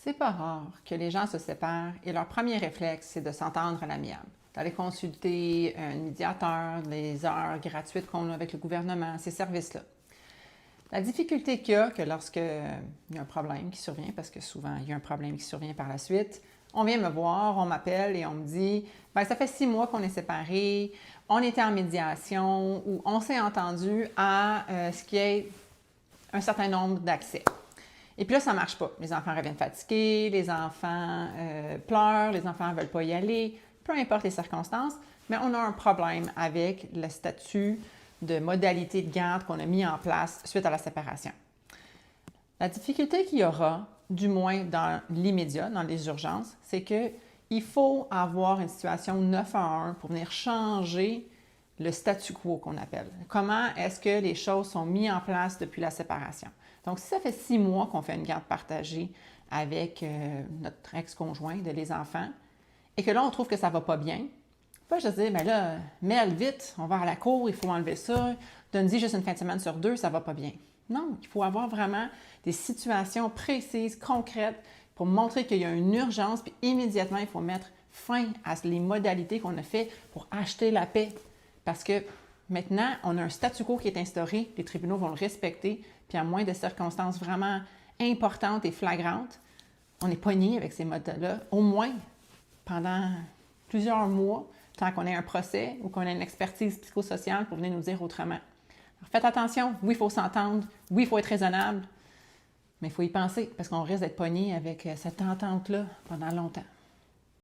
C'est pas rare que les gens se séparent et leur premier réflexe, c'est de s'entendre à l'amiable, d'aller consulter un médiateur, les heures gratuites qu'on a avec le gouvernement, ces services-là. La difficulté qu'il y a, que lorsqu'il y a un problème qui survient, parce que souvent il y a un problème qui survient par la suite, on vient me voir, on m'appelle et on me dit « Bien, ça fait 6 mois qu'on est séparés, on était en médiation ou on s'est entendu à ce qu'il y ait un certain nombre d'accès. » Et puis là, ça ne marche pas. Les enfants reviennent fatigués, les enfants pleurent, les enfants ne veulent pas y aller, peu importe les circonstances, mais on a un problème avec le statut de modalité de garde qu'on a mis en place suite à la séparation. La difficulté qu'il y aura, du moins dans l'immédiat, dans les urgences, c'est qu'il faut avoir une situation 9 à 1 pour venir changer le statu quo qu'on appelle. Comment est-ce que les choses sont mises en place depuis la séparation? Donc, si ça fait 6 mois qu'on fait une garde partagée avec notre ex-conjoint de les enfants et que là, on trouve que ça ne va pas bien, pas juste dire, bien là, mets-le vite, on va à la cour, il faut enlever ça, donne-y juste une fin de semaine sur 2, ça ne va pas bien. Non, il faut avoir vraiment des situations précises, concrètes, pour montrer qu'il y a une urgence, puis immédiatement, il faut mettre fin à les modalités qu'on a fait pour acheter la paix. Parce que maintenant, on a un statu quo qui est instauré, les tribunaux vont le respecter, puis à moins de circonstances vraiment importantes et flagrantes, on est pogné avec ces modes-là, au moins pendant plusieurs mois, tant qu'on ait un procès ou qu'on ait une expertise psychosociale pour venir nous dire autrement. Alors, faites attention, oui, il faut s'entendre, oui, il faut être raisonnable, mais il faut y penser parce qu'on risque d'être pogné avec cette entente-là pendant longtemps.